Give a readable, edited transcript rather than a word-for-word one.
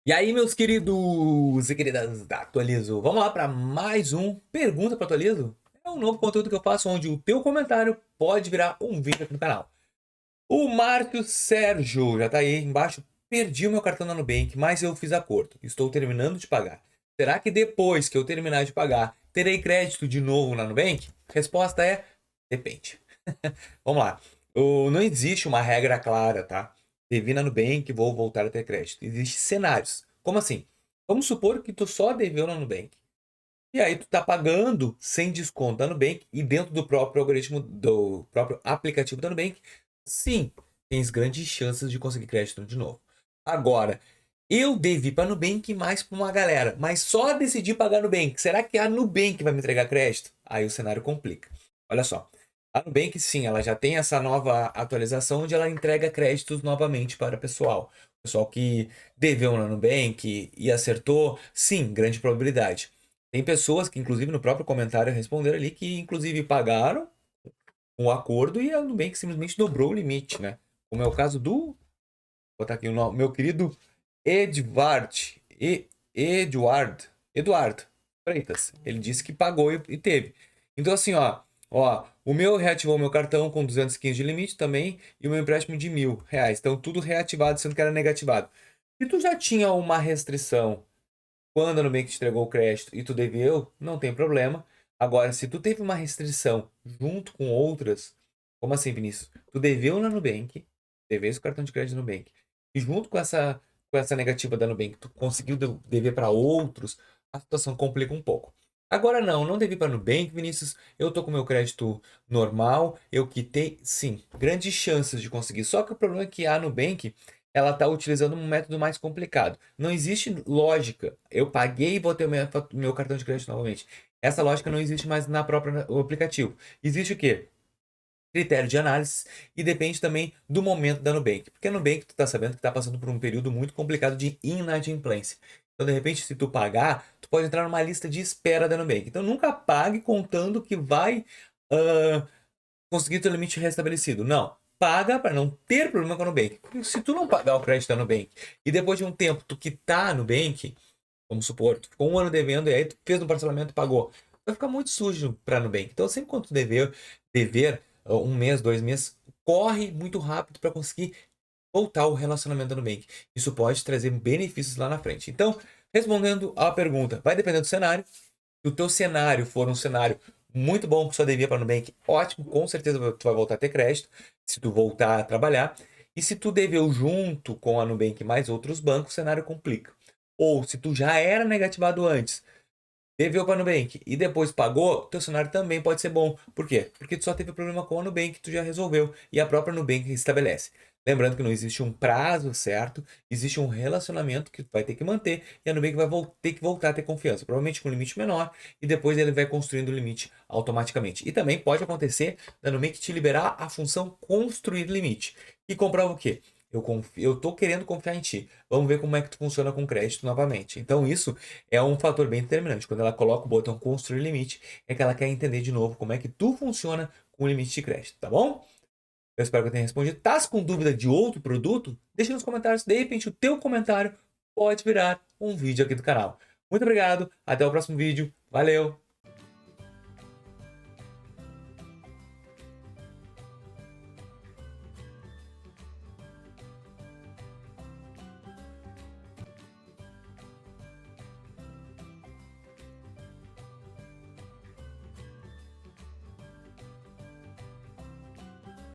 E aí, meus queridos e queridas da Atualizo, vamos lá para mais um Pergunta para Atualizo? É um novo conteúdo que eu faço onde o teu comentário pode virar um vídeo aqui no canal. O Márcio Sérgio já tá aí embaixo. Perdi o meu cartão da Nubank, mas eu fiz acordo. Estou terminando de pagar. Será que depois que eu terminar de pagar, terei crédito de novo na Nubank? Resposta é: depende. Vamos lá. Não existe uma regra clara, tá? Devi na Nubank, vou voltar a ter crédito. Existem cenários. Como assim? Vamos supor que tu só deveu na Nubank. E aí tu tá pagando sem desconto da Nubank e dentro do próprio algoritmo, do próprio aplicativo da Nubank, sim, tens grandes chances de conseguir crédito de novo. Agora, eu devi para Nubank mais para uma galera, mas só decidi pagar Nubank. Será que a Nubank vai me entregar crédito? Aí o cenário complica. Olha só. A Nubank, sim, ela já tem essa nova atualização onde ela entrega créditos novamente para o pessoal. Pessoal que deveu na Nubank e acertou, sim, grande probabilidade. Tem pessoas que, inclusive, no próprio comentário responderam ali que, inclusive, pagaram um acordo e a Nubank simplesmente dobrou o limite, né? Como é o caso do, vou botar aqui o nome, meu querido Edvard, Eduardo Freitas. Ele disse que pagou e teve. Então, assim, ó, o meu reativou meu cartão com 215 de limite também e o meu empréstimo de R$ 1.000. Então, tudo reativado, sendo que era negativado. Se tu já tinha uma restrição quando a Nubank te entregou o crédito e tu deveu, não tem problema. Agora, se tu teve uma restrição junto com outras, como assim, Vinícius? Tu deveu na Nubank, devesse o cartão de crédito da Nubank, e junto com essa negativa da Nubank, tu conseguiu dever para outros, a situação complica um pouco. Agora não devi para Nubank, Vinícius, eu tô com meu crédito normal, eu quitei, sim, grandes chances de conseguir. Só que o problema é que a Nubank, ela está utilizando um método mais complicado. Não existe lógica. Eu paguei e vou ter o meu cartão de crédito novamente. Essa lógica não existe mais na própria o aplicativo. Existe o quê? Critério de análise e depende também do momento da Nubank. Porque a Nubank, tu está sabendo que está passando por um período muito complicado de inadimplência. Então, de repente, se tu pagar, tu pode entrar numa lista de espera da Nubank. Então, nunca pague contando que vai ah, conseguir teu limite restabelecido. Não. Paga para não ter problema com a Nubank. Porque se tu não pagar o crédito da Nubank e depois de um tempo tu quitar a Nubank, vamos supor, tu ficou um ano devendo e aí tu fez um parcelamento e pagou, vai ficar muito sujo para a Nubank. Então, sempre quando tu dever um mês, 2 meses, corre muito rápido para conseguir voltar ao relacionamento da Nubank. Isso pode trazer benefícios lá na frente. Então, respondendo à pergunta, vai depender do cenário. Se o teu cenário for um cenário muito bom que só devia para Nubank, ótimo, com certeza tu vai voltar a ter crédito, se tu voltar a trabalhar. E se tu deveu junto com a Nubank mais outros bancos, o cenário complica. Ou se tu já era negativado antes, deveu para a Nubank e depois pagou, teu cenário também pode ser bom. Por quê? Porque tu só teve problema com a Nubank, tu já resolveu e a própria Nubank estabelece. Lembrando que não existe um prazo certo, existe um relacionamento que tu vai ter que manter e a Nubank vai ter que voltar a ter confiança, provavelmente com um limite menor e depois ele vai construindo o limite automaticamente. E também pode acontecer da Nubank te liberar a função construir limite, que comprova o quê? Eu tô querendo confiar em ti. Vamos ver como é que tu funciona com crédito novamente. Então, isso é um fator bem determinante. Quando ela coloca o botão construir limite, é que ela quer entender de novo como é que tu funciona com o limite de crédito, tá bom? Eu espero que eu tenha respondido. Tá com dúvida de outro produto? Deixa nos comentários. De repente, o teu comentário pode virar um vídeo aqui do canal. Muito obrigado. Até o próximo vídeo. Valeu!